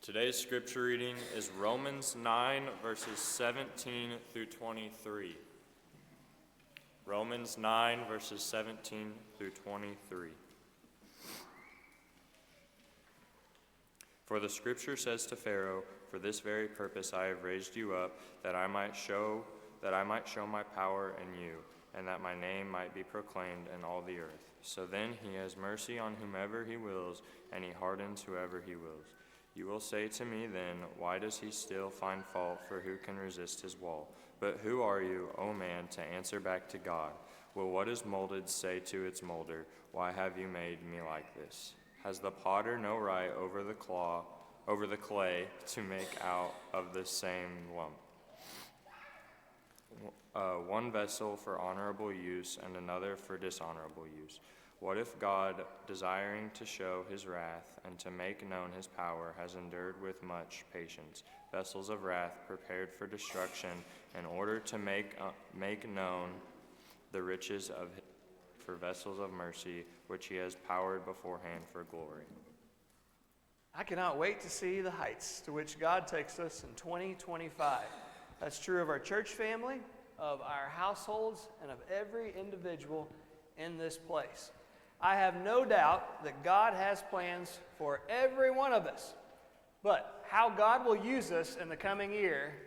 Today's scripture reading is Romans 9, verses 17 through 23. Romans 9, verses 17 through 23. For the scripture says to Pharaoh, "For this very purpose I have raised you up, that I might show my power in you, and that my name might be proclaimed in all the earth. So then he has mercy on whomever he wills, and he hardens whoever he wills. You will say to me then, why does he still find fault, for who can resist his wall? But who are you, O man, to answer back to God? Will what is molded say to its molder, why have you made me like this? Has the potter no right over the clay to make out of the same lump one vessel for honorable use and another for dishonorable use? What if God, desiring to show his wrath and to make known his power, has endured with much patience vessels of wrath prepared for destruction, in order to make known the riches of his for vessels of mercy, which he has powered beforehand for glory?" I cannot wait to see the heights to which God takes us in 2025. That's true of our church family, of our households, and of every individual in this place. I have no doubt that God has plans for every one of us. But how God will use us in the coming year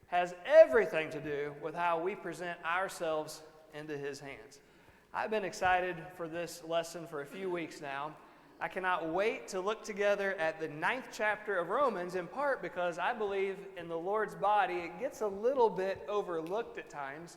has everything to do with how we present ourselves into his hands. I've been excited for this lesson for a few weeks now. I cannot wait to look together at the 9th chapter of Romans, in part because I believe in the Lord's body it gets a little bit overlooked at times.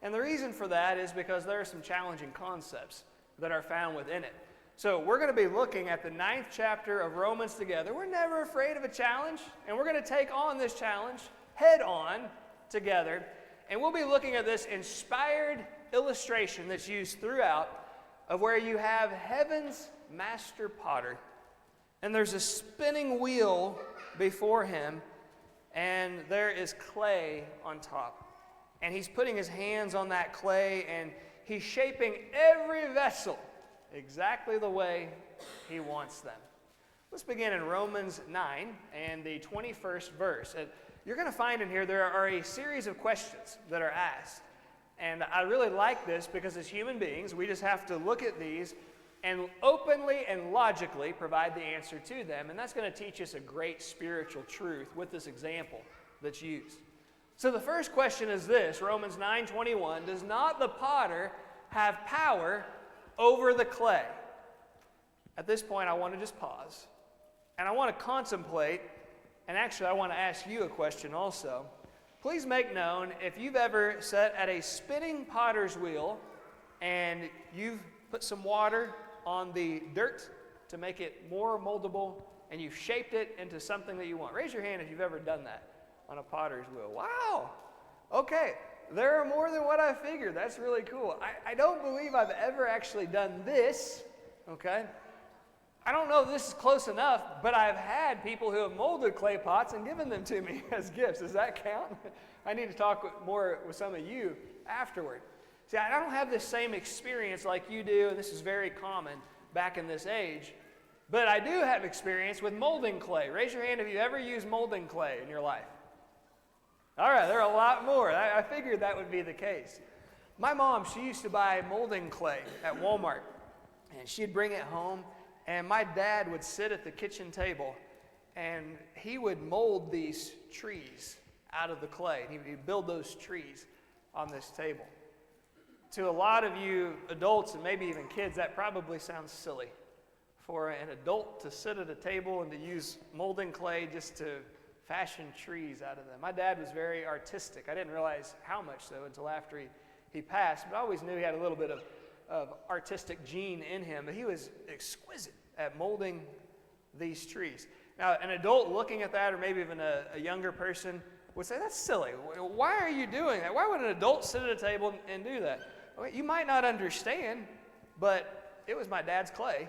And the reason for that is because there are some challenging concepts that are found within it. So we're going to be looking at the 9th chapter of Romans together. We're never afraid of a challenge, and we're going to take on this challenge head on together. And we'll be looking at this inspired illustration that's used throughout of where you have heaven's master potter, and there's a spinning wheel before him, and there is clay on top. And he's putting his hands on that clay, and he's shaping every vessel exactly the way he wants them. Let's begin in Romans 9 and the 21st verse. You're going to find in here there are a series of questions that are asked. And I really like this because as human beings, we just have to look at these and openly and logically provide the answer to them. And that's going to teach us a great spiritual truth with this example that's used. So the first question is this, Romans 9:21, does not the potter have power over the clay? At this point, I want to just pause, and I want to contemplate, and actually I want to ask you a question also. Please make known if you've ever sat at a spinning potter's wheel and you've put some water on the dirt to make it more moldable, and you've shaped it into something that you want. Raise your hand if you've ever done that on a potter's wheel. Wow! Okay, there are more than what I figured. That's really cool. I don't believe I've ever actually done this, okay? I don't know if this is close enough, but I've had people who have molded clay pots and given them to me as gifts. Does that count? I need to talk more with some of you afterward. See, I don't have this same experience like you do, and this is very common back in this age, but I do have experience with molding clay. Raise your hand if you ever used molding clay in your life. All right, there are a lot more. I figured that would be the case. My mom, she used to buy molding clay at Walmart, and she'd bring it home, and my dad would sit at the kitchen table, and he would mold these trees out of the clay. He'd build those trees on this table. To a lot of you adults, and maybe even kids, that probably sounds silly for an adult to sit at a table and to use molding clay just to fashion trees out of them. My dad was very artistic. I didn't realize how much so until after he passed, but I always knew he had a little bit of artistic gene in him, but he was exquisite at molding these trees. Now, an adult looking at that, or maybe even a younger person, would say, that's silly. Why are you doing that? Why would an adult sit at a table and do that? Well, you might not understand, but it was my dad's clay,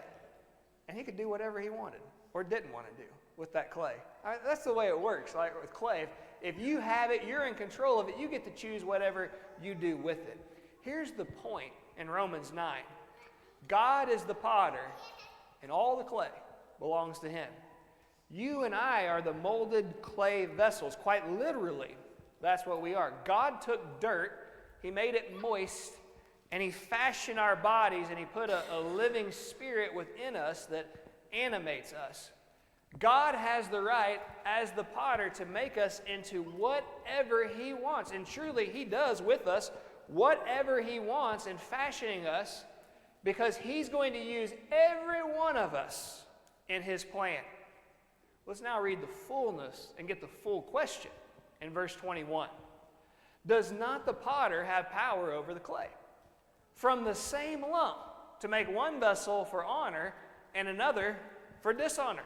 and he could do whatever he wanted or didn't want to do with that clay. That's the way it works. Like with clay, if you have it, you're in control of it. You get to choose whatever you do with it. Here's the point in Romans 9. God is the potter, and all the clay belongs to him. You and I are the molded clay vessels, quite literally. That's what we are. God took dirt, He made it moist, and He fashioned our bodies, and He put a living spirit within us that animates us. God has the right, as the potter, to make us into whatever He wants. And truly, He does with us whatever He wants in fashioning us, because He's going to use every one of us in His plan. Let's now read the fullness and get the full question in verse 21. Does not the potter have power over the clay? From the same lump to make one vessel for honor and another for dishonor.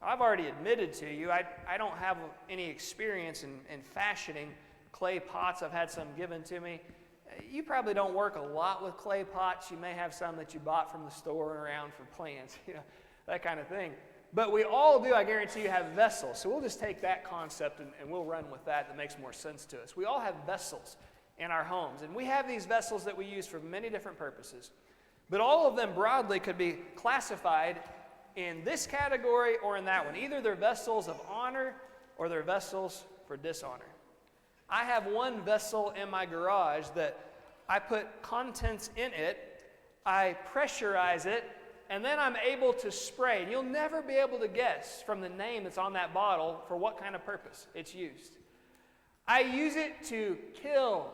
Now, I've already admitted to you, I don't have any experience in fashioning clay pots. I've had some given to me. You probably don't work a lot with clay pots. You may have some that you bought from the store and around for plants, that kind of thing. But we all do, I guarantee you, have vessels. So we'll just take that concept and we'll run with that. That makes more sense to us. We all have vessels in our homes. And we have these vessels that we use for many different purposes. But all of them broadly could be classified in this category or in that one. Either they're vessels of honor or they're vessels for dishonor. I have one vessel in my garage that I put contents in it, I pressurize it, and then I'm able to spray. And you'll never be able to guess from the name that's on that bottle for what kind of purpose it's used. I use it to kill.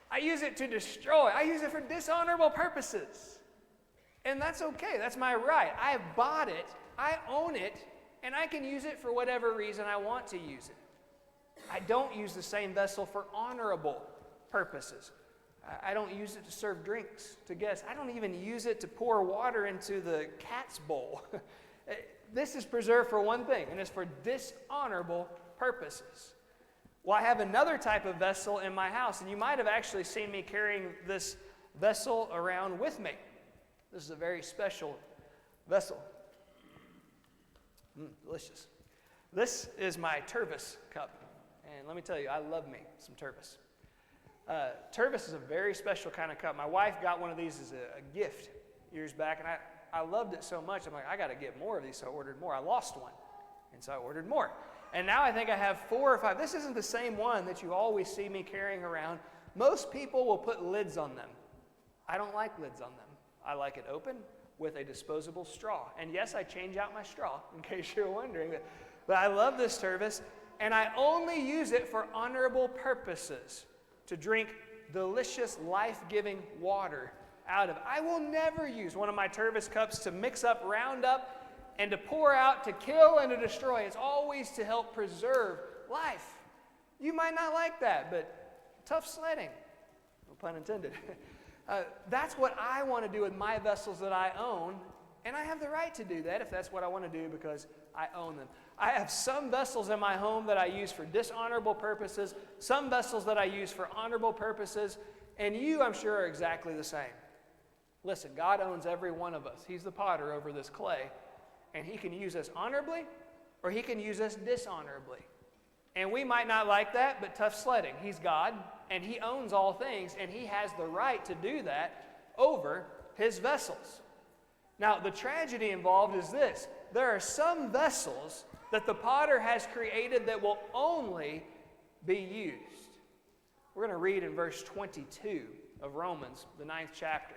I use it to destroy. I use it for dishonorable purposes. And that's okay. That's my right. I bought it. I own it. And I can use it for whatever reason I want to use it. I don't use the same vessel for honorable purposes. I don't use it to serve drinks to guests. I don't even use it to pour water into the cat's bowl. This is preserved for one thing, and it's for dishonorable purposes. Well, I have another type of vessel in my house, and you might have actually seen me carrying this vessel around with me. This is a very special vessel. Delicious. This is my Tervis cup, and let me tell you, I love me some Tervis. Tervis is a very special kind of cup. My wife got one of these as a gift years back, and I loved it so much. I'm like, I got to get more of these, so I ordered more. I lost one, and so I ordered more. And now I think I have 4 or 5. This isn't the same one that you always see me carrying around. Most people will put lids on them. I don't like lids on them. I like it open with a disposable straw. And yes, I change out my straw, in case you're wondering. But I love this Tervis, and I only use it for honorable purposes. To drink delicious, life-giving water out of. I will never use one of my Tervis cups to mix up Roundup and to pour out, to kill, and to destroy. It's always to help preserve life. You might not like that, but tough sledding. No pun intended. That's what I want to do with my vessels that I own, and I have the right to do that if that's what I want to do because I own them. I have some vessels in my home that I use for dishonorable purposes, some vessels that I use for honorable purposes, and you, I'm sure, are exactly the same. Listen, God owns every one of us. He's the potter over this clay, and He can use us honorably or He can use us dishonorably. And we might not like that, but tough sledding. He's God, and He owns all things, and He has the right to do that over His vessels. Now, the tragedy involved is this. There are some vessels that the potter has created that will only be used. We're going to read in verse 22 of Romans, the 9th chapter.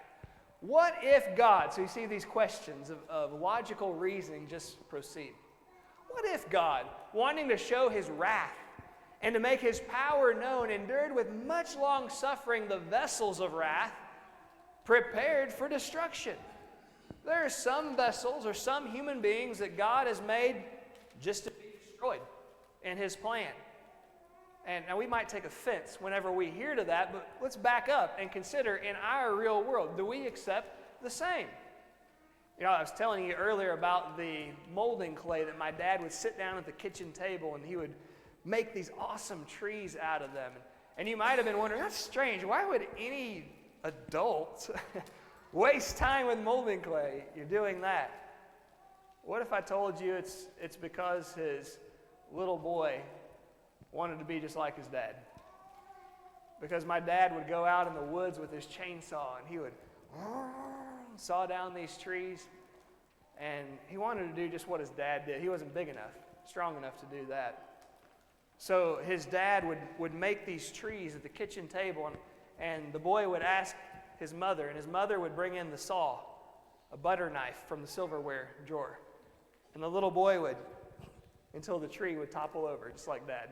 What if God, so you see these questions of logical reasoning just proceed. What if God, wanting to show His wrath and to make His power known, endured with much long suffering the vessels of wrath prepared for destruction? There are some vessels or some human beings that God has made just to be destroyed in His plan. And now we might take offense whenever we hear to that, but let's back up and consider in our real world, do we accept the same? I was telling you earlier about the molding clay that my dad would sit down at the kitchen table and he would make these awesome trees out of them. And you might have been wondering, that's strange. Why would any adult waste time with molding clay? You're doing that. What if I told you it's because his little boy wanted to be just like his dad? Because my dad would go out in the woods with his chainsaw and he would saw down these trees. And he wanted to do just what his dad did. He wasn't big enough, strong enough to do that. So his dad would make these trees at the kitchen table, and the boy would ask his mother, and his mother would bring in the saw, a butter knife from the silverware drawer. And the little boy would, until the tree would topple over, just like Dad.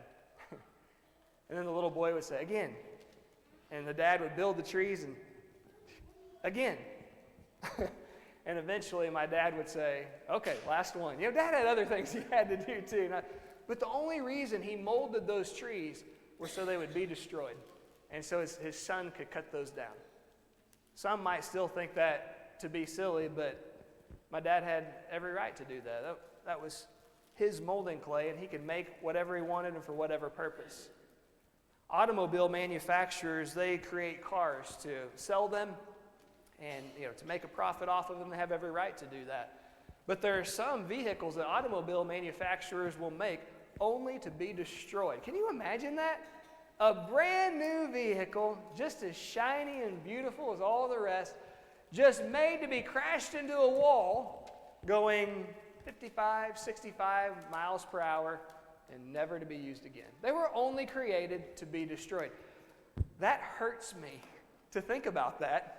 And then the little boy would say, again. And the dad would build the trees, and again. And eventually my dad would say, okay, last one. Dad had other things he had to do too. But the only reason he molded those trees was so they would be destroyed. And so his son could cut those down. Some might still think that to be silly, but my dad had every right to do that. That was his molding clay, and he could make whatever he wanted and for whatever purpose. Automobile manufacturers, they create cars to sell them and to make a profit off of them. They have every right to do that. But there are some vehicles that automobile manufacturers will make only to be destroyed. Can you imagine that? A brand new vehicle, just as shiny and beautiful as all the rest, just made to be crashed into a wall going 55, 65 miles per hour and never to be used again. They were only created to be destroyed. That hurts me to think about that.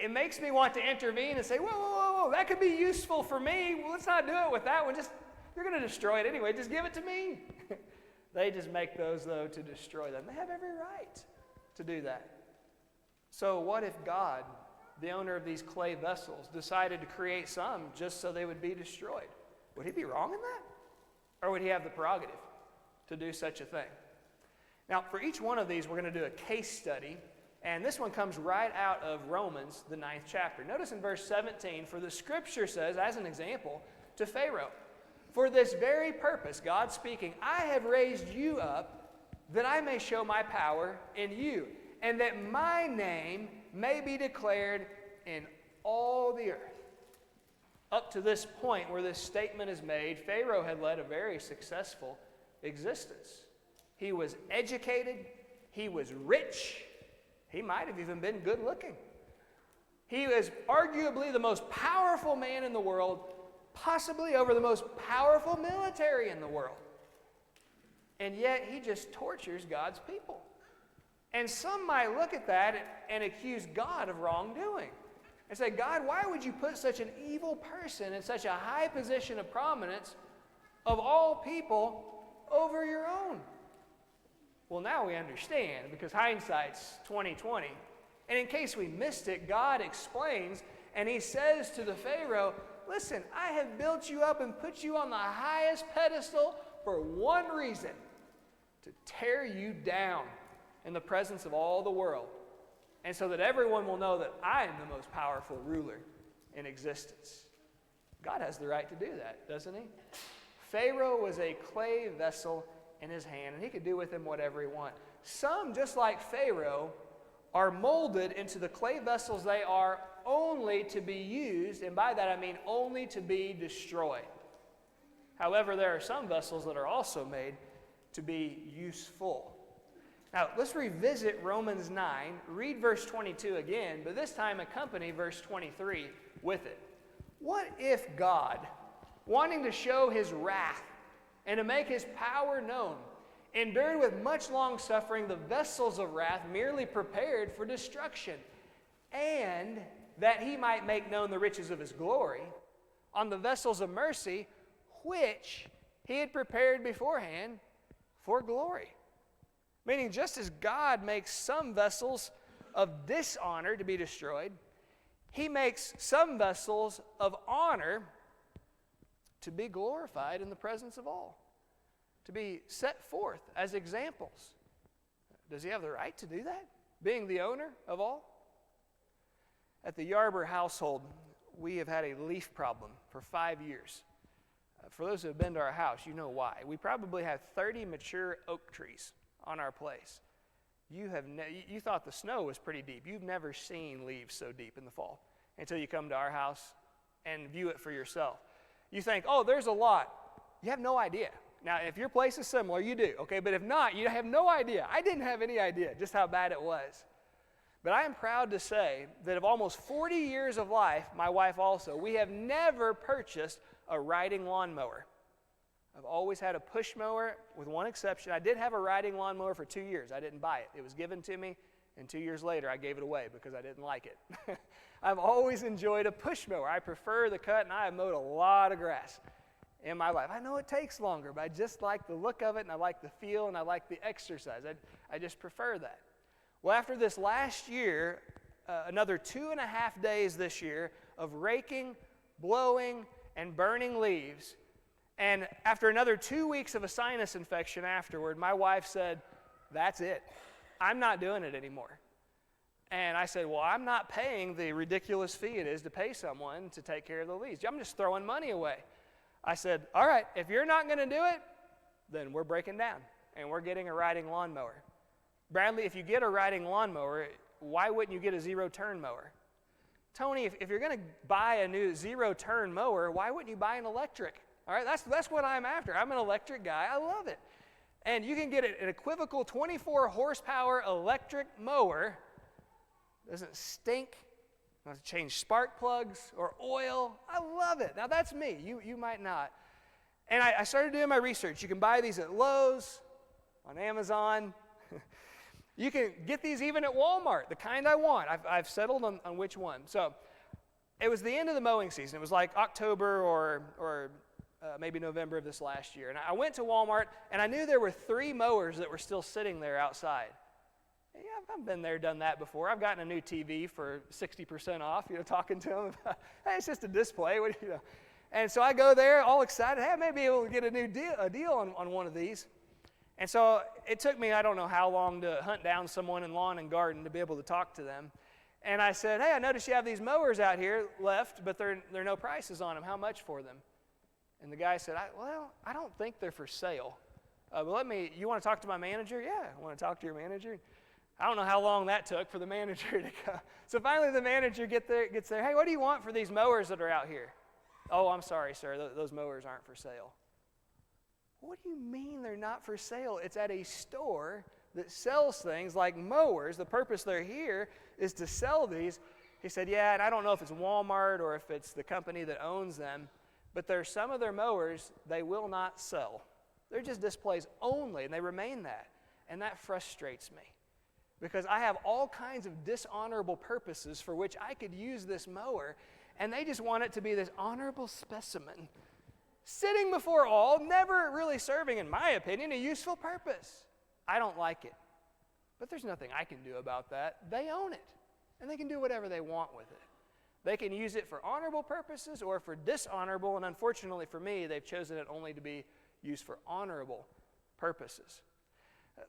It makes me want to intervene and say, whoa, that could be useful for me. Well, let's not do it with that one. You're going to destroy it anyway. Just give it to me. They just make those, though, to destroy them. They have every right to do that. So what if God, the owner of these clay vessels, decided to create some just so they would be destroyed? Would he be wrong in that? Or would he have the prerogative to do such a thing? Now, for each one of these, we're going to do a case study. And this one comes right out of Romans, the 9th chapter. Notice in verse 17, for the scripture says, as an example, to Pharaoh, for this very purpose, God speaking, I have raised you up that I may show my power in you, and that my name may be declared in all the earth. Up to this point where this statement is made, Pharaoh had led a very successful existence. He was educated, he was rich, he might have even been good looking. He was arguably the most powerful man in the world, possibly over the most powerful military in the world. And yet he just tortures God's people. And some might look at that and accuse God of wrongdoing. And say, God, why would you put such an evil person in such a high position of prominence of all people over your own? Well, now we understand, because hindsight's 20/20. And in case we missed it, God explains, and he says to the Pharaoh, listen, I have built you up and put you on the highest pedestal for one reason, to tear you down in the presence of all the world, and so that everyone will know that I am the most powerful ruler in existence. God has the right to do that, doesn't he? Pharaoh was a clay vessel in his hand, and he could do with him whatever he wanted. Some, just like Pharaoh, are molded into the clay vessels they are only to be used, and by that I mean only to be destroyed. However, there are some vessels that are also made to be useful. Now, let's revisit Romans 9, read verse 22 again, but this time accompany verse 23 with it. What if God, wanting to show his wrath and to make his power known, endured with much long suffering the vessels of wrath merely prepared for destruction, and that he might make known the riches of his glory on the vessels of mercy, which he had prepared beforehand for glory? Meaning, just as God makes some vessels of dishonor to be destroyed, he makes some vessels of honor to be glorified in the presence of all, to be set forth as examples. Does he have the right to do that, being the owner of all? At the Yarber household, we have had a leaf problem for 5 years. For those who have been to our house, you know why. We probably have 30 mature oak trees on our place. You thought the snow was pretty deep. You've never seen leaves so deep in the fall until you come to our house and view it for yourself. You think, oh, there's a lot. You have no idea. Now, if your place is similar, you do, okay? But if not, you have no idea. I didn't have any idea just how bad it was. But I am proud to say that of almost 40 years of life, my wife also, we have never purchased a riding lawnmower. I've always had a push mower with one exception. I did have a riding lawnmower for 2 years. I didn't buy it. It was given to me, and 2 years later I gave it away because I didn't like it. I've always enjoyed a push mower. I prefer the cut, and I have mowed a lot of grass in my life. I know it takes longer, but I just like the look of it, and I like the feel, and I like the exercise. I just prefer that. Well, after this last year, another 2.5 days this year of raking, blowing, and burning leaves, and after another 2 weeks of a sinus infection afterward, my wife said, "That's it. I'm not doing it anymore." And I said, "Well, I'm not paying the ridiculous fee it is to pay someone to take care of the leaves. I'm just throwing money away." I said, "All right, if you're not going to do it, then we're breaking down, and we're getting a riding lawnmower." Bradley, if you get a riding lawnmower, why wouldn't you get a zero-turn mower? Tony, if you're going to buy a new zero-turn mower, why wouldn't you buy an electric? All right, that's what I'm after. I'm an electric guy. I love it. And you can get an equivocal 24-horsepower electric mower. Doesn't stink. Not to change spark plugs or oil. I love it. Now, that's me. You might not. And I started doing my research. You can buy these at Lowe's, on Amazon. You can get these even at Walmart, the kind I want. I've settled on which one. So it was the end of the mowing season. It was like October or maybe November of this last year. And I went to Walmart, and I knew there were 3 mowers that were still sitting there outside. And yeah, I've been there, done that before. I've gotten a new TV for 60% off, talking to them about, hey, it's just a display. And so I go there all excited. Hey, I may be able to get a deal on one of these. And so it took me, I don't know how long, to hunt down someone in lawn and garden to be able to talk to them. And I said, "Hey, I noticed you have these mowers out here left, but there are no prices on them. How much for them?" And the guy said, I don't think they're for sale. But you want to talk to my manager? Yeah, I want to talk to your manager. I don't know how long that took for the manager to come. So finally the manager gets there. "Hey, what do you want for these mowers that are out here?" "Oh, I'm sorry, sir. Those mowers aren't for sale." "What do you mean they're not for sale? It's at a store that sells things like mowers. The purpose they're here is to sell these." He said, "Yeah, and I don't know if it's Walmart or if it's the company that owns them, but there's some of their mowers they will not sell. They're just displays only, and they remain that. And that frustrates me because I have all kinds of dishonorable purposes for which I could use this mower, and they just want it to be this honorable specimen sitting before all, never really serving, in my opinion, a useful purpose. I don't like it. But there's nothing I can do about that. They own it, and they can do whatever they want with it. They can use it for honorable purposes or for dishonorable, and unfortunately for me, they've chosen it only to be used for honorable purposes.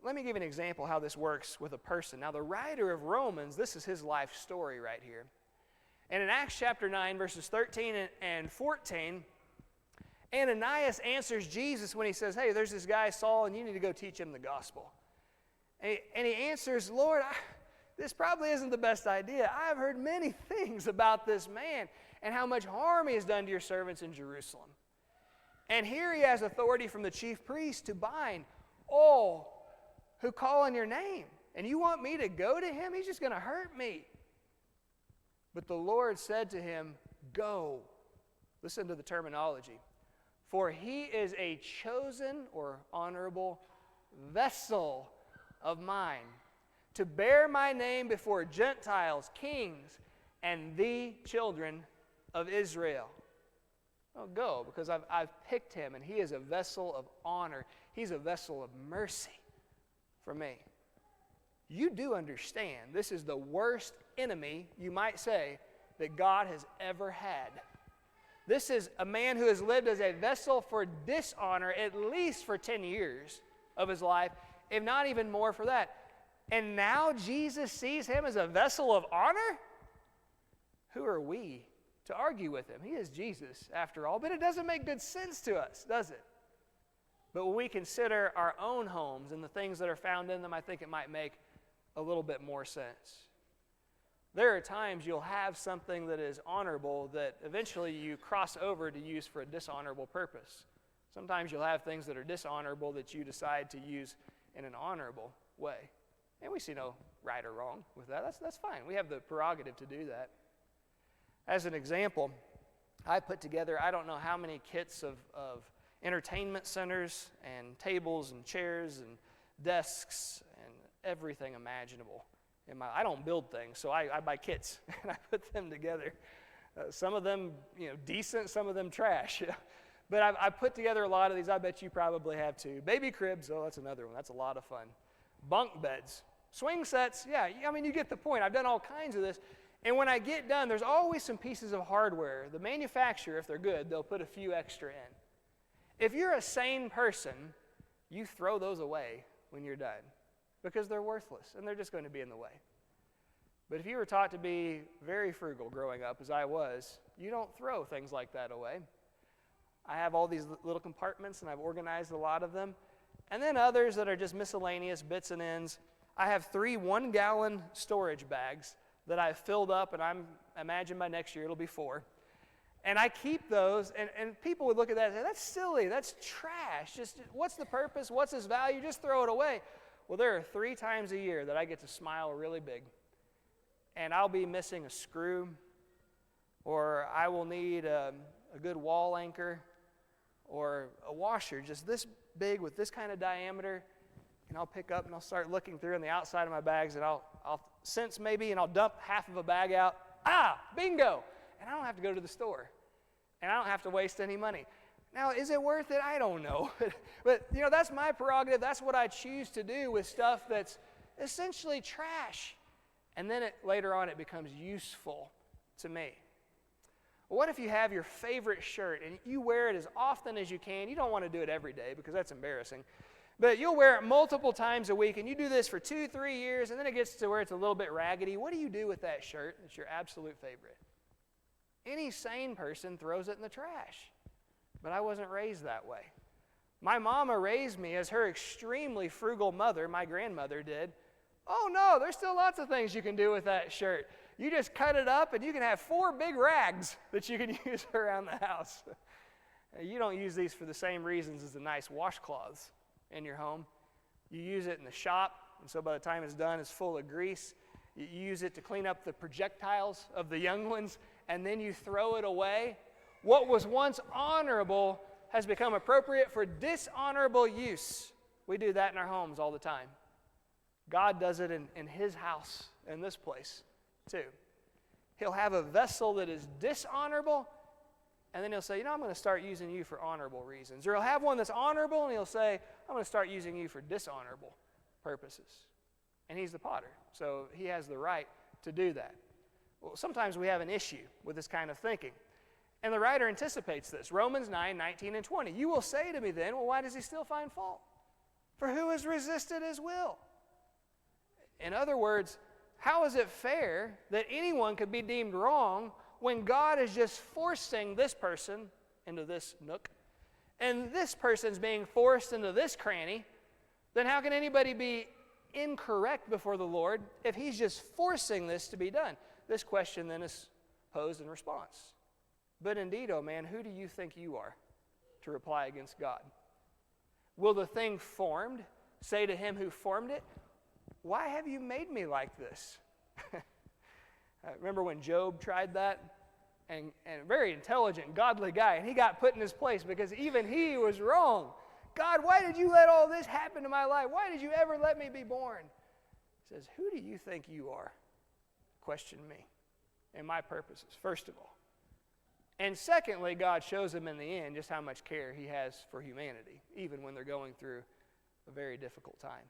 Let me give you an example how this works with a person. Now, the writer of Romans, this is his life story right here. And in Acts chapter 9, verses 13 and 14, Ananias answers Jesus when he says, "Hey, there's this guy Saul, and you need to go teach him the gospel." And he answers, "Lord, this probably isn't the best idea. I've heard many things about this man and how much harm he has done to your servants in Jerusalem. And here he has authority from the chief priest to bind all who call on your name. And you want me to go to him? He's just going to hurt me." But the Lord said to him, "Go." Listen to the terminology. "For he is a chosen," or honorable, "vessel of mine, to bear my name before Gentiles, kings, and the children of Israel." Oh, go, because I've picked him, and he is a vessel of honor. He's a vessel of mercy for me. You do understand this is the worst enemy, you might say, that God has ever had. This is a man who has lived as a vessel for dishonor at least for 10 years of his life, if not even more for that. And now Jesus sees him as a vessel of honor? Who are we to argue with him? He is Jesus, after all. But it doesn't make good sense to us, does it? But when we consider our own homes and the things that are found in them, I think it might make a little bit more sense. There are times you'll have something that is honorable that eventually you cross over to use for a dishonorable purpose. Sometimes you'll have things that are dishonorable that you decide to use in an honorable way. And we see no right or wrong with that. That's fine. We have the prerogative to do that. As an example, I put together, I don't know how many kits of entertainment centers and tables and chairs and desks and everything imaginable. I don't build things, so I buy kits and I put them together. Some of them, decent, some of them trash. But I put together a lot of these. I bet you probably have too. Baby cribs, that's another one. That's a lot of fun. Bunk beds, swing sets. Yeah, you get the point. I've done all kinds of this. And when I get done, there's always some pieces of hardware. The manufacturer, if they're good, they'll put a few extra in. If you're a sane person, you throw those away when you're done because they're worthless and they're just going to be in the way. But if you were taught to be very frugal growing up, as I was, you don't throw things like that away. I have all these little compartments, and I've organized a lot of them. And then others that are just miscellaneous bits and ends. I have 3 1-gallon storage bags that I've filled up, and I imagine by next year it'll be 4. And I keep those, and people would look at that and say, that's silly, that's trash. Just what's the purpose? What's its value? Just throw it away. Well, there are 3 times a year that I get to smile really big. And I'll be missing a screw, or I will need a good wall anchor, or a washer just this big with this kind of diameter, and I'll pick up and I'll start looking through on the outside of my bags, and I'll sense maybe, and I'll dump half of a bag out. Bingo! And I don't have to go to the store, and I don't have to waste any money. Now, is it worth it? I don't know. But that's my prerogative. That's what I choose to do with stuff that's essentially trash. And then later on it becomes useful to me. What if you have your favorite shirt and you wear it as often as you can? You don't want to do it every day because that's embarrassing. But you'll wear it multiple times a week, and you do this for 2-3 years, and then it gets to where it's a little bit raggedy. What do you do with that shirt? It's your absolute favorite. Any sane person throws it in the trash. But I wasn't raised that way. My mama raised me as her extremely frugal mother, my grandmother did. Oh no, there's still lots of things you can do with that shirt. You just cut it up and you can have 4 big rags that you can use around the house. You don't use these for the same reasons as the nice washcloths in your home. You use it in the shop, and so by the time it's done, it's full of grease. You use it to clean up the projectiles of the young ones, and then you throw it away. What was once honorable has become appropriate for dishonorable use. We do that in our homes all the time. God does it in His house, in this place, too. He'll have a vessel that is dishonorable, and then He'll say, I'm going to start using you for honorable reasons. Or He'll have one that's honorable, and He'll say, I'm going to start using you for dishonorable purposes. And He's the potter, so He has the right to do that. Well, sometimes we have an issue with this kind of thinking. And the writer anticipates this. Romans 9:19 and 20. You will say to me then, well, why does He still find fault? For who has resisted His will? In other words, how is it fair that anyone could be deemed wrong when God is just forcing this person into this nook, and this person's being forced into this cranny? Then how can anybody be incorrect before the Lord if He's just forcing this to be done? This question then is posed in response. But indeed, oh man, who do you think you are to reply against God? Will the thing formed say to Him who formed it, why have you made me like this? Remember when Job tried that? And a very intelligent, godly guy, and he got put in his place because even he was wrong. God, why did you let all this happen to my life? Why did you ever let me be born? He says, who do you think you are? Question me and my purposes, first of all. And secondly, God shows him in the end just how much care He has for humanity, even when they're going through a very difficult time.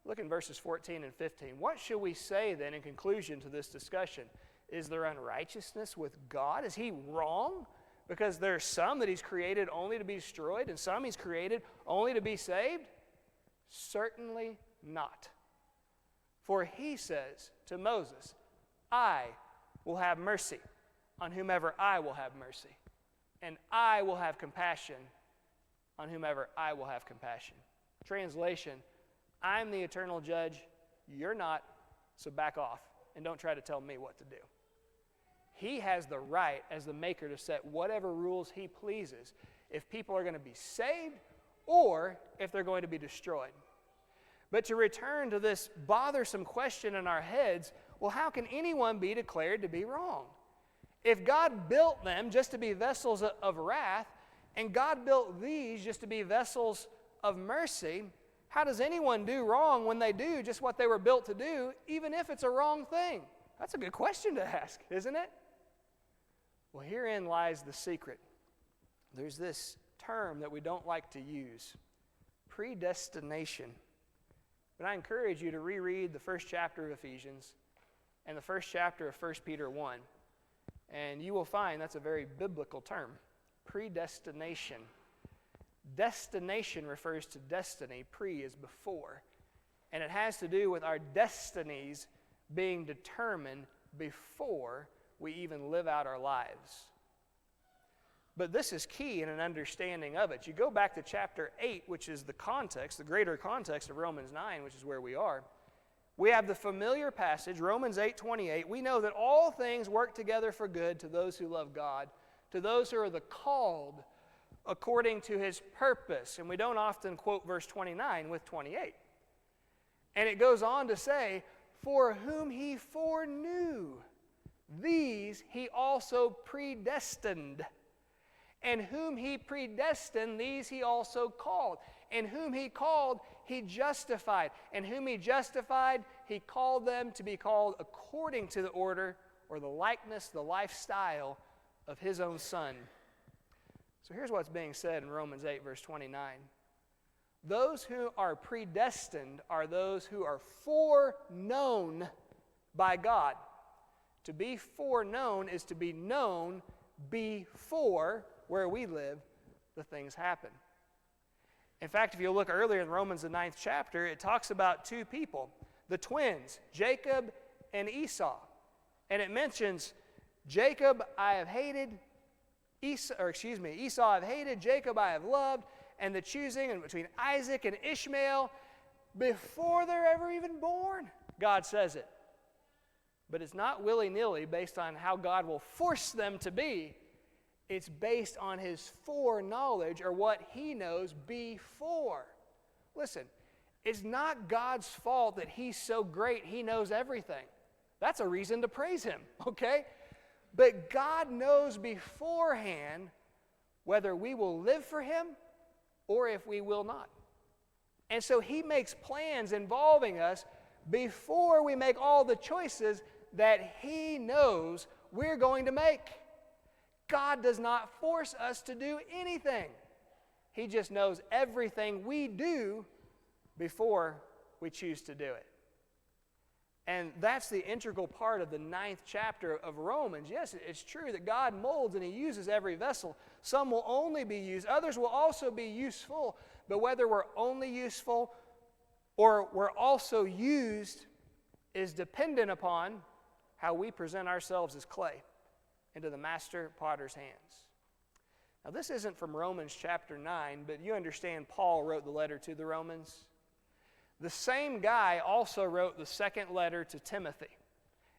Look in verses 14 and 15. What shall we say then in conclusion to this discussion? Is there unrighteousness with God? Is He wrong? Because there are some that He's created only to be destroyed and some He's created only to be saved? Certainly not. For He says to Moses, I will have mercy on whomever I will have mercy, and I will have compassion on whomever I will have compassion. Translation, I'm the eternal judge, you're not, so back off and don't try to tell me what to do. He has the right as the maker to set whatever rules He pleases if people are going to be saved or if they're going to be destroyed. but to return to this bothersome question in our heads, well, how can anyone be declared to be wrong? If God built them just to be vessels of wrath, and God built these just to be vessels of mercy, how does anyone do wrong when they do just what they were built to do, even if it's a wrong thing? That's a good question to ask, isn't it? Well, herein lies the secret. There's this term that we don't like to use, predestination. But I encourage you to reread the first chapter of Ephesians and the first chapter of 1 Peter 1, and you will find that's a very biblical term, predestination. Destination refers to destiny, pre is before, and it has to do with our destinies being determined before we even live out our lives. But this is key in an understanding of it. You go back to chapter 8, which is the context, the greater context of Romans 9, which is where we are. We have the familiar passage, Romans 8:28. We know that all things work together for good to those who love God, to those who are the called according to his purpose. And we don't often quote verse 29 with 28. And it goes on to say, for whom he foreknew, these he also predestined. And whom he predestined, these he also called. And whom he called, he justified. And whom he justified, he called them to be called according to the order or the likeness, the lifestyle of his own Son. So here's what's being said in Romans 8, verse 29. Those who are predestined are those who are foreknown by God. To be foreknown is to be known before, where we live, the things happen. In fact, if you look earlier in Romans, the 9th chapter, it talks about two people, the twins, Jacob and Esau. And it mentions, Jacob I have hated, Esau I've hated, Jacob I have loved, and the choosing in between Isaac and Ishmael before they're ever even born. God says it. But it's not willy-nilly based on how God will force them to be. It's based on his foreknowledge, or what he knows before. Listen, it's not God's fault that he's so great he knows everything. That's a reason to praise him, okay? But God knows beforehand whether we will live for him or if we will not. And so he makes plans involving us before we make all the choices that he knows we're going to make. God does not force us to do anything. He just knows everything we do before we choose to do it. And that's the integral part of the 9th chapter of Romans. Yes, it's true that God molds and he uses every vessel. Some will only be used. Others will also be useful. But whether we're only useful or we're also used is dependent upon how we present ourselves as clay into the master potter's hands. Now, this isn't from Romans chapter 9, but you understand Paul wrote the letter to the Romans. The same guy also wrote the second letter to Timothy.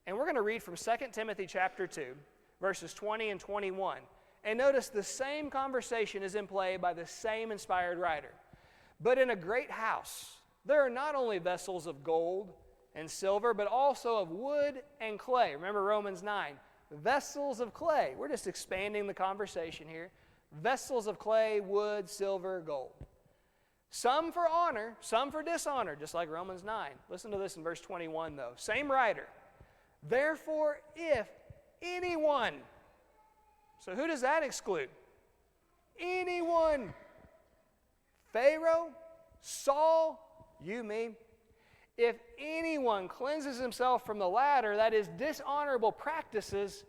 And we're going to read from 2 Timothy chapter 2, verses 20 and 21. And notice the same conversation is in play by the same inspired writer. But in a great house, there are not only vessels of gold and silver, but also of wood and clay. Remember Romans 9, vessels of clay. We're just expanding the conversation here. Vessels of clay, wood, silver, gold. Some for honor, some for dishonor, just like Romans 9. Listen to this in verse 21, though. Same writer. Therefore, if anyone, so who does that exclude? Anyone. Pharaoh, Saul, you, me. If anyone cleanses himself from the latter, that is dishonorable practices,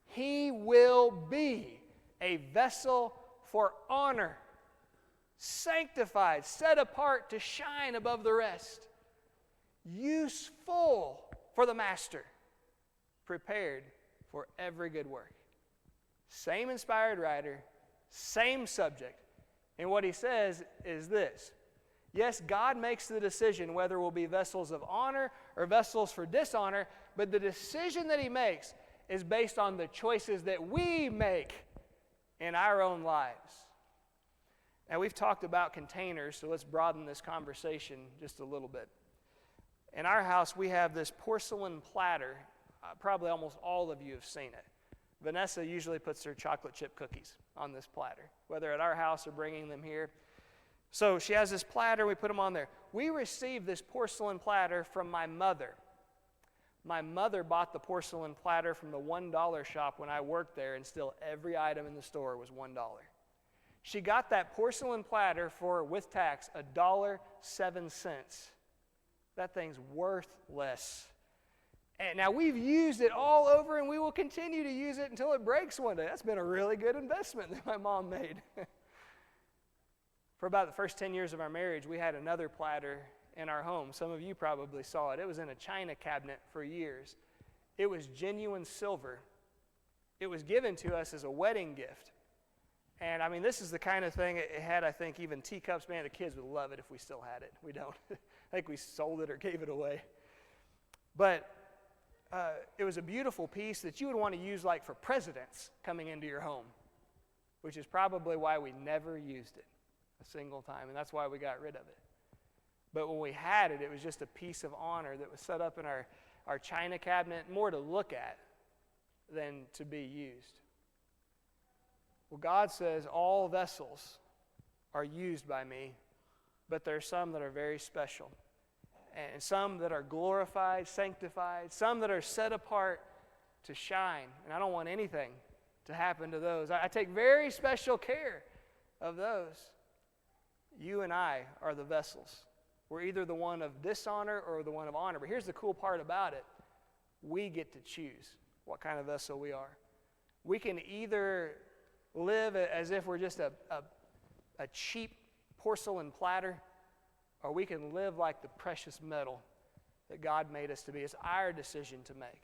he will be a vessel for honor, sanctified, set apart to shine above the rest, useful for the master, prepared for every good work. Same inspired writer, same subject. And what he says is this. Yes, God makes the decision whether we'll be vessels of honor or vessels for dishonor, but the decision that he makes is based on the choices that we make in our own lives. Now, we've talked about containers, so let's broaden this conversation just a little bit. In our house, we have this porcelain platter. Probably almost all of you have seen it. Vanessa usually puts her chocolate chip cookies on this platter, whether at our house or bringing them here. So she has this platter, we put them on there. We received this porcelain platter from my mother. My mother bought the porcelain platter from the $1 shop when I worked there, and still every item in the store was $1. She got that porcelain platter for, with tax, $1.07. That thing's worthless. And now we've used it all over, and we will continue to use it until it breaks one day. That's been a really good investment that my mom made. For about the first 10 years of our marriage, we had another platter in our home. Some of you probably saw it. It was in a china cabinet for years. It was genuine silver. It was given to us as a wedding gift. And I mean, this is the kind of thing it had, I think, even teacups. Man, the kids would love it if we still had it. We don't. I think we sold it or gave it away. But it was a beautiful piece that you would want to use like for presidents coming into your home, which is probably why we never used it a single time, and that's why we got rid of it. But when we had it, it was just a piece of honor that was set up in our china cabinet, more to look at than to be used. Well, God says all vessels are used by me, but there are some that are very special, and some that are glorified, sanctified, some that are set apart to shine, and I don't want anything to happen to those. I take very special care of those. You and I are the vessels. We're either the one of dishonor or the one of honor. But here's the cool part about it. We get to choose what kind of vessel we are. We can either live as if we're just a cheap porcelain platter, or we can live like the precious metal that God made us to be. It's our decision to make.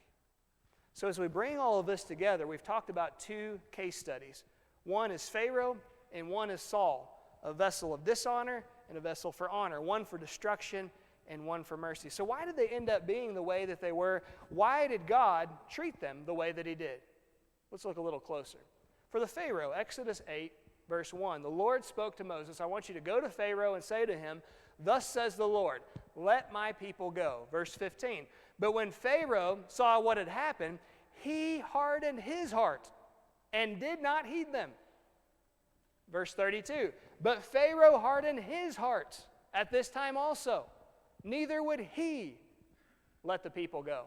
So as we bring all of this together, we've talked about two case studies. One is Pharaoh and one is Saul, a vessel of dishonor and a vessel for honor, one for destruction and one for mercy. So why did they end up being the way that they were? Why did God treat them the way that he did? Let's look a little closer. For the Pharaoh, Exodus 8, verse 1, the Lord spoke to Moses, I want you to go to Pharaoh and say to him, thus says the Lord, let my people go. Verse 15, but when Pharaoh saw what had happened, he hardened his heart and did not heed them. Verse 32, but Pharaoh hardened his heart at this time also. Neither would he let the people go.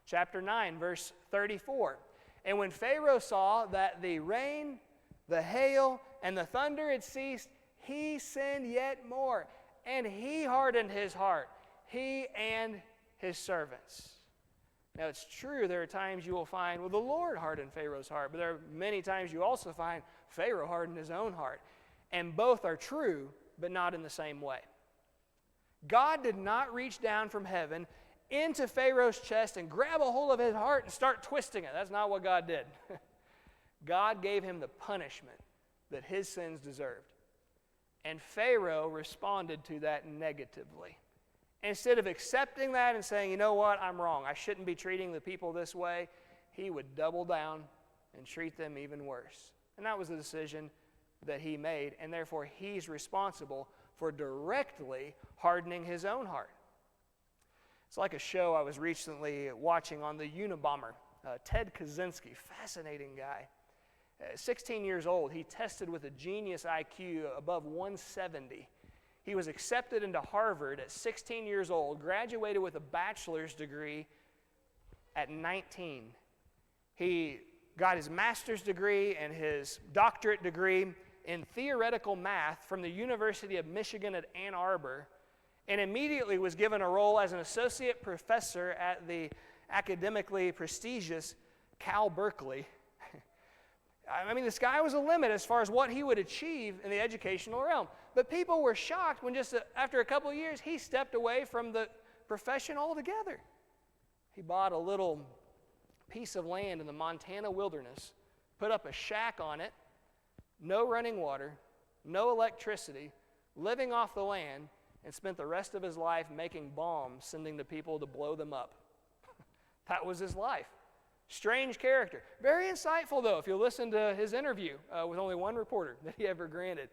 Chapter 9, verse 34, and when Pharaoh saw that the rain, the hail, and the thunder had ceased, he sinned yet more, and he hardened his heart, he and his servants. Now it's true there are times you will find, well, the Lord hardened Pharaoh's heart, but there are many times you also find Pharaoh hardened his own heart. And both are true, but not in the same way. God did not reach down from heaven into Pharaoh's chest and grab a hold of his heart and start twisting it. That's not what God did. God gave him the punishment that his sins deserved. And Pharaoh responded to that negatively. Instead of accepting that and saying, you know what, I'm wrong, I shouldn't be treating the people this way, he would double down and treat them even worse. And that was the decision that he made, and therefore he's responsible for directly hardening his own heart. It's like a show I was recently watching on the Unabomber. Ted Kaczynski, fascinating guy. 16 years old, he tested with a genius IQ above 170. He was accepted into Harvard at 16 years old, graduated with a bachelor's degree at 19. He got his master's degree and his doctorate degree in theoretical math from the University of Michigan at Ann Arbor, and immediately was given a role as an associate professor at the academically prestigious Cal Berkeley. I mean, the sky was a limit as far as what he would achieve in the educational realm. But people were shocked when just after a couple of years, he stepped away from the profession altogether. He bought a little piece of land in the Montana wilderness, put up a shack on it, no running water, no electricity, living off the land, and spent the rest of his life making bombs, sending to people to blow them up. That was his life. Strange character. Very insightful, though, if you listen to his interview with only one reporter that he ever granted.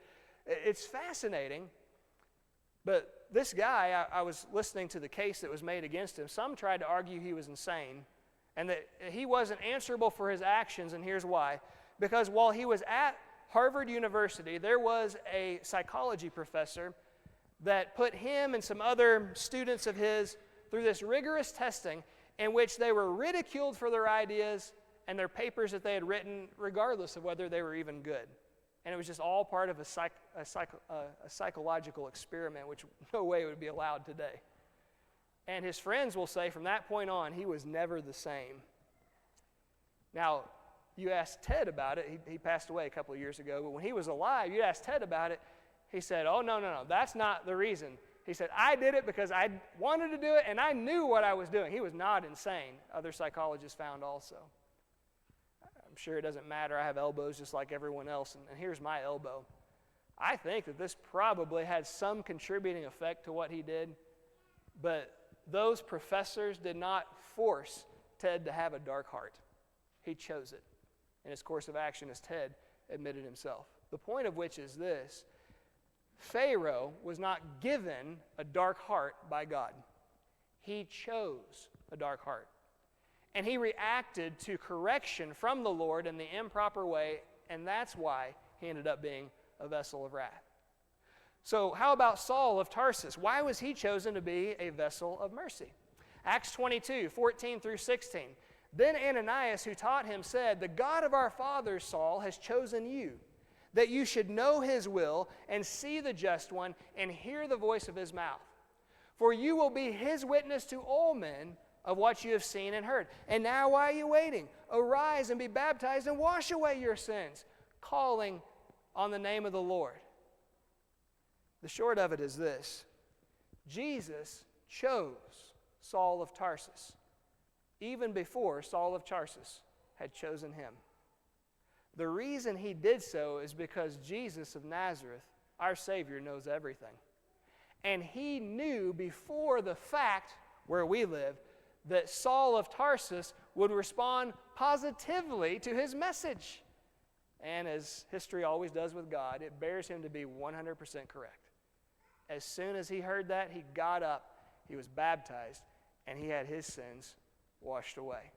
It's fascinating, but this guy, I was listening to the case that was made against him. Some tried to argue he was insane and that he wasn't answerable for his actions, and here's why. Because while he was at Harvard University, there was a psychology professor that put him and some other students of his through this rigorous testing in which they were ridiculed for their ideas and their papers that they had written, regardless of whether they were even good. And it was just all part of a psychological experiment, which no way would be allowed today. And his friends will say from that point on, he was never the same. Now, you asked Ted about it. He passed away a couple of years ago. But when he was alive, you asked Ted about it. He said, oh, no, that's not the reason. He said, I did it because I wanted to do it, and I knew what I was doing. He was not insane. Other psychologists found also. I'm sure it doesn't matter. I have elbows just like everyone else, and here's my elbow. I think that this probably had some contributing effect to what he did, but those professors did not force Ted to have a dark heart. He chose it in his course of action, as Ted admitted himself. The point of which is this: Pharaoh was not given a dark heart by God. He chose a dark heart. And he reacted to correction from the Lord in the improper way, and that's why he ended up being a vessel of wrath. So how about Saul of Tarsus? Why was he chosen to be a vessel of mercy? Acts 22, 14 through 16. Then Ananias, who taught him, said, the God of our father Saul has chosen you, that you should know his will and see the just one and hear the voice of his mouth. For you will be his witness to all men of what you have seen and heard. And now why are you waiting? Arise and be baptized and wash away your sins, calling on the name of the Lord. The short of it is this: Jesus chose Saul of Tarsus even before Saul of Tarsus had chosen him. The reason he did so is because Jesus of Nazareth, our Savior, knows everything. And he knew before the fact, where we live, that Saul of Tarsus would respond positively to his message. And as history always does with God, it bears him to be 100% correct. As soon as he heard that, he got up, he was baptized, and he had his sins washed away.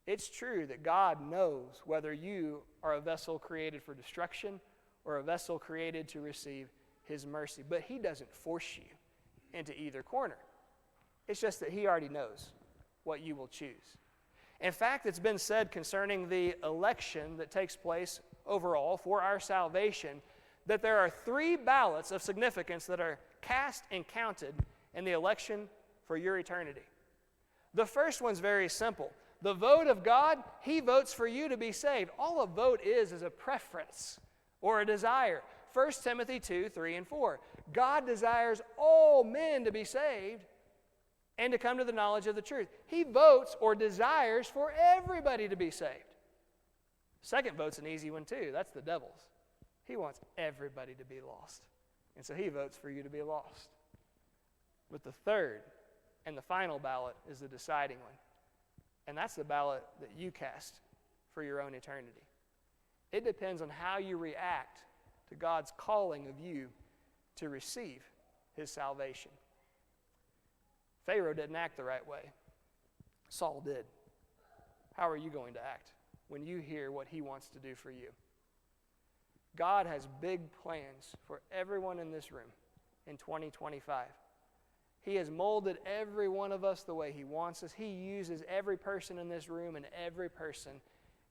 It's true that God knows whether you are a vessel created for destruction or a vessel created to receive his mercy, but he doesn't force you into either corner. It's just that he already knows what you will choose. In fact, it's been said concerning the election that takes place overall for our salvation that there are 3 ballots of significance that are cast and counted in the election for your eternity. The first one's very simple. The vote of God, he votes for you to be saved. All a vote is a preference or a desire. 1 Timothy 2, 3, and 4. God desires all men to be saved and to come to the knowledge of the truth. He votes or desires for everybody to be saved. Second vote's an easy one too. That's the devil's. He wants everybody to be lost. And so he votes for you to be lost. But the third and the final ballot is the deciding one. And that's the ballot that you cast for your own eternity. It depends on how you react to God's calling of you to receive his salvation. Pharaoh didn't act the right way. Saul did. How are you going to act when you hear what he wants to do for you? God has big plans for everyone in this room in 2025. He has molded every one of us the way he wants us. He uses every person in this room and every person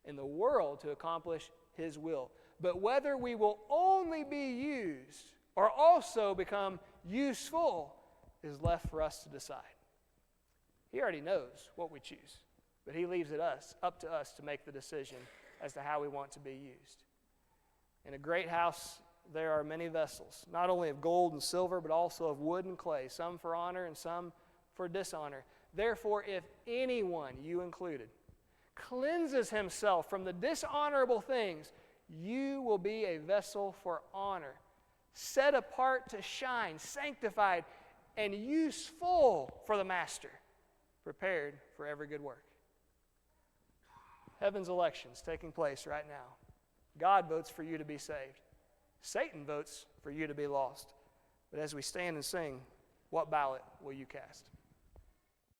in the world to accomplish his will. But whether we will only be used or also become useful is left for us to decide. He already knows what we choose, but he leaves it up to us to make the decision as to how we want to be used. In a great house, there are many vessels, not only of gold and silver, but also of wood and clay, some for honor and some for dishonor. Therefore, if anyone, you included, cleanses himself from the dishonorable things, you will be a vessel for honor, set apart to shine, sanctified, and useful for the master, prepared for every good work. Heaven's election's taking place right now. God votes for you to be saved. Satan votes for you to be lost. But as we stand and sing, what ballot will you cast?